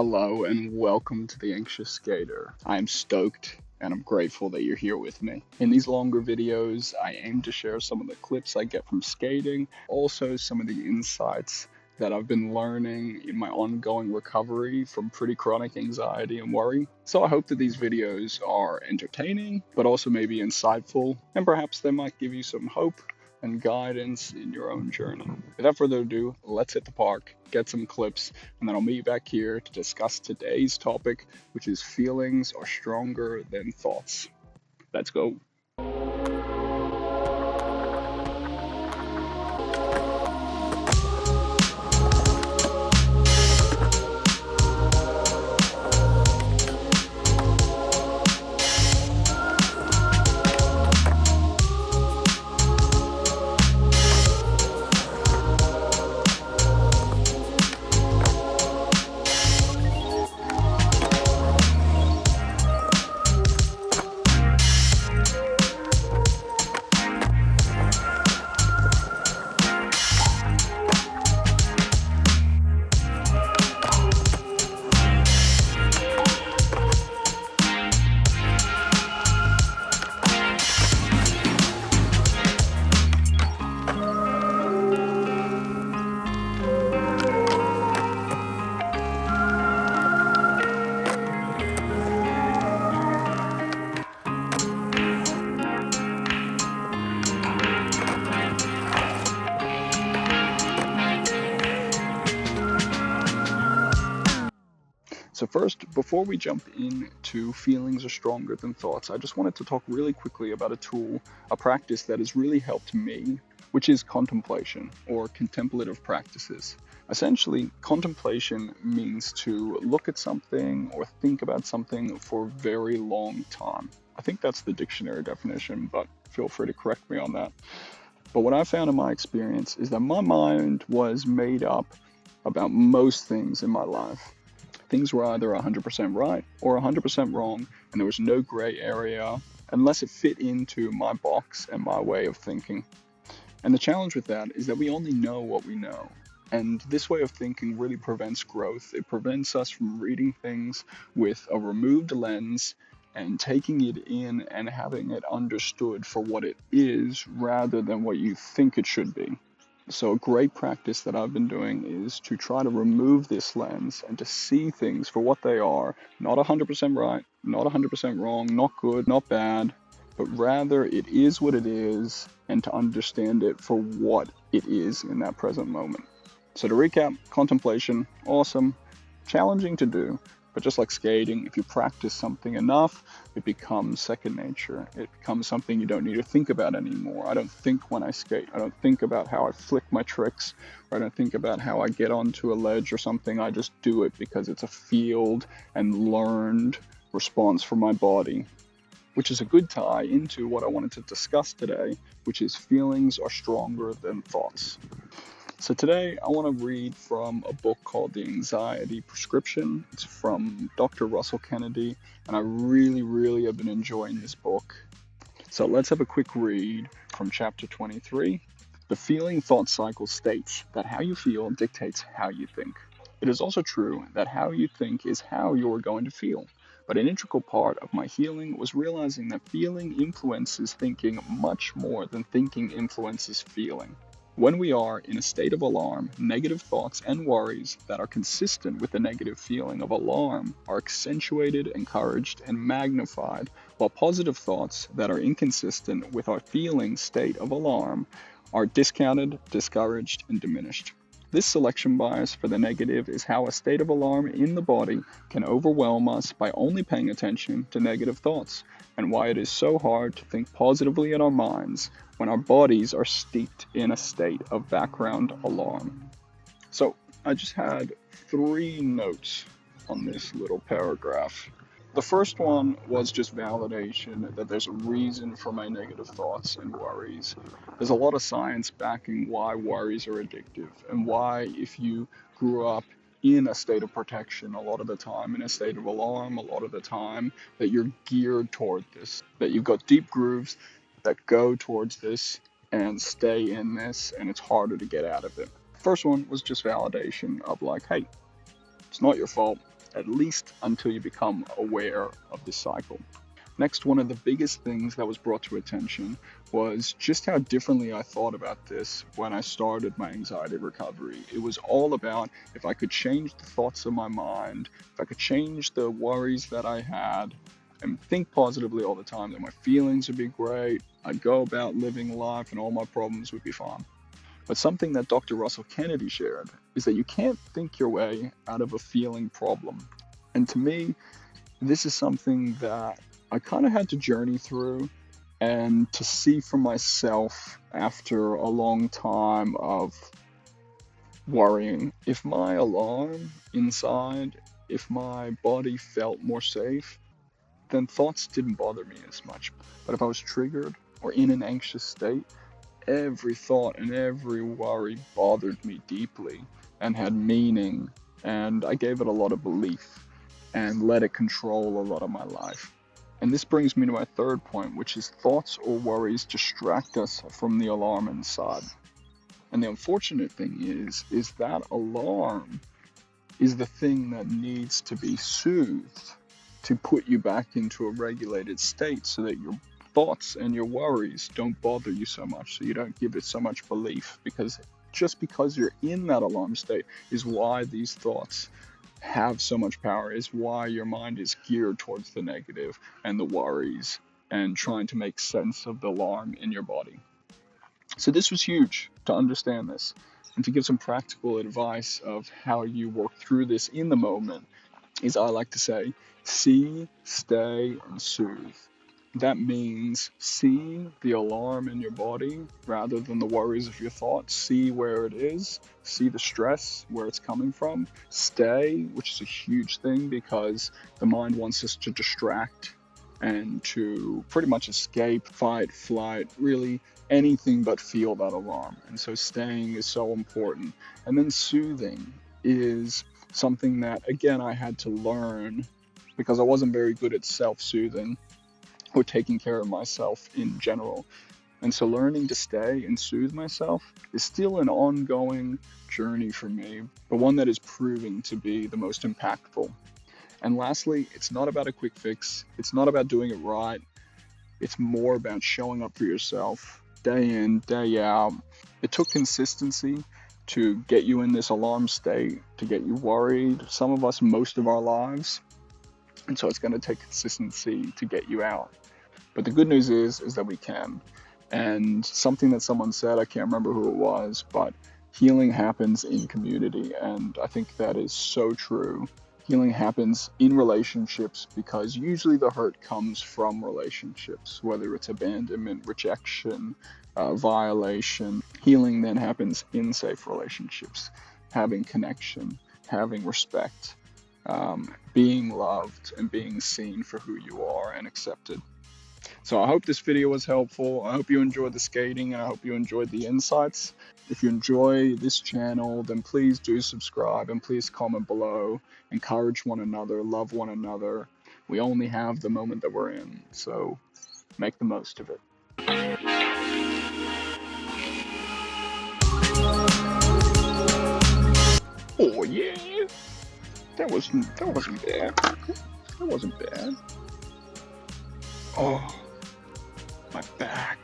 Hello and welcome to the AnXious Sk8er. I'm stoked and I'm grateful that you're here with me. In these longer videos, I aim to share some of the clips I get from skating, also some of the insights that I've been learning in my ongoing recovery from pretty chronic anxiety and worry. So I hope that these videos are entertaining, but also maybe insightful, and perhaps they might give you some hope and guidance in your own journey. Without further ado, let's hit the park, get some clips, and then I'll meet you back here to discuss today's topic, which is feelings are stronger than thoughts. Let's go. So first, before we jump into feelings are stronger than thoughts, I just wanted to talk really quickly about a tool, a practice that has really helped me, which is contemplation or contemplative practices. Essentially, contemplation means to look at something or think about something for a very long time. I think that's the dictionary definition, but feel free to correct me on that. But what I found in my experience is that my mind was made up about most things in my life. Things were either 100% right or 100% wrong, and there was no gray area unless it fit into my box and my way of thinking. And the challenge with that is that we only know what we know. And this way of thinking really prevents growth. It prevents us from reading things with a removed lens and taking it in and having it understood for what it is rather than what you think it should be. So a great practice that I've been doing is to try to remove this lens and to see things for what they are, not 100% right, not 100% wrong, not good, not bad, but rather it is what it is, and to understand it for what it is in that present moment. So to recap, contemplation, awesome, challenging to do, but just like skating, if you practice something enough, it becomes second nature. It becomes something you don't need to think about anymore. I don't think when I skate. I don't think about how I flick my tricks, or I don't think about how I get onto a ledge or something. I just do it because it's a field and learned response from my body, which is a good tie into what I wanted to discuss today, which is feelings are stronger than thoughts. So today I want to read from a book called The Anxiety Prescription. It's from Dr. Russell Kennedy, and I really have been enjoying this book. So let's have a quick read from chapter 23. The feeling thought cycle states that how you feel dictates how you think. It is also true that how you think is how you are going to feel. But an integral part of my healing was realizing that feeling influences thinking much more than thinking influences feeling. When we are in a state of alarm, negative thoughts and worries that are consistent with the negative feeling of alarm are accentuated, encouraged, and magnified, while positive thoughts that are inconsistent with our feeling state of alarm are discounted, discouraged, and diminished. This selection bias for the negative is how a state of alarm in the body can overwhelm us by only paying attention to negative thoughts, and why it is so hard to think positively in our minds when our bodies are steeped in a state of background alarm. So I just had 3 notes on this little paragraph. The first one was just validation that there's a reason for my negative thoughts and worries. There's a lot of science backing why worries are addictive and why if you grew up in a state of protection a lot of the time, in a state of alarm a lot of the time, that you're geared toward this, that you've got deep grooves that go towards this and stay in this, and it's harder to get out of it. First one was just validation of like, hey, it's not your fault. at least until you become aware of this cycle. Next, one of the biggest things that was brought to attention was just how differently I thought about this when I started my anxiety recovery. It was all about if I could change the thoughts of my mind, if I could change the worries that I had, and think positively all the time, that my feelings would be great, I'd go about living life and all my problems would be fine. But something that Dr. Russell Kennedy shared is that you can't think your way out of a feeling problem. And to me, this is something that I kind of had to journey through and to see for myself after a long time of worrying. If my alarm inside, if my body felt more safe, then thoughts didn't bother me as much. But if I was triggered or in an anxious state, every thought and every worry bothered me deeply and had meaning, and I gave it a lot of belief and let it control a lot of my life. And this brings me to my third point, which is thoughts or worries distract us from the alarm inside. And the unfortunate thing is that alarm is the thing that needs to be soothed to put you back into a regulated state so that your thoughts and your worries don't bother you so much, so you don't give it so much belief. Because just because you're in that alarm state is why these thoughts have so much power, is why your mind is geared towards the negative and the worries and trying to make sense of the alarm in your body. So this was huge to understand this and to give some practical advice of how you work through this in the moment is, I like to say, see, stay, and soothe. That means see the alarm in your body rather than the worries of your thoughts. See where it is, see the stress, where it's coming from. Stay, which is a huge thing because the mind wants us to distract and to pretty much escape, fight, flight, really anything but feel that alarm. And so staying is so important. And then soothing is something that, again, I had to learn because I wasn't very good at self-soothing or taking care of myself in general. And so learning to stay and soothe myself is still an ongoing journey for me, but one that is proving to be the most impactful. And lastly, it's not about a quick fix. It's not about doing it right. It's more about showing up for yourself day in, day out. It took consistency to get you in this alarm state, to get you worried, some of us most of our lives. And so it's going to take consistency to get you out. But the good news is that we can. And something that someone said, I can't remember who it was, but healing happens in community. And I think that is so true. Healing happens in relationships because usually the hurt comes from relationships, whether it's abandonment, rejection, violation. Healing then happens in safe relationships, having connection, having respect, being loved and being seen for who you are and accepted. So I hope this video was helpful. I hope you enjoyed the skating and I hope you enjoyed the insights. If you enjoy this channel, then please do subscribe and please comment below. Encourage one another, love one another. We only have the moment that we're in, so make the most of it. Oh yeah, that wasn't bad. That wasn't bad. Oh, my back.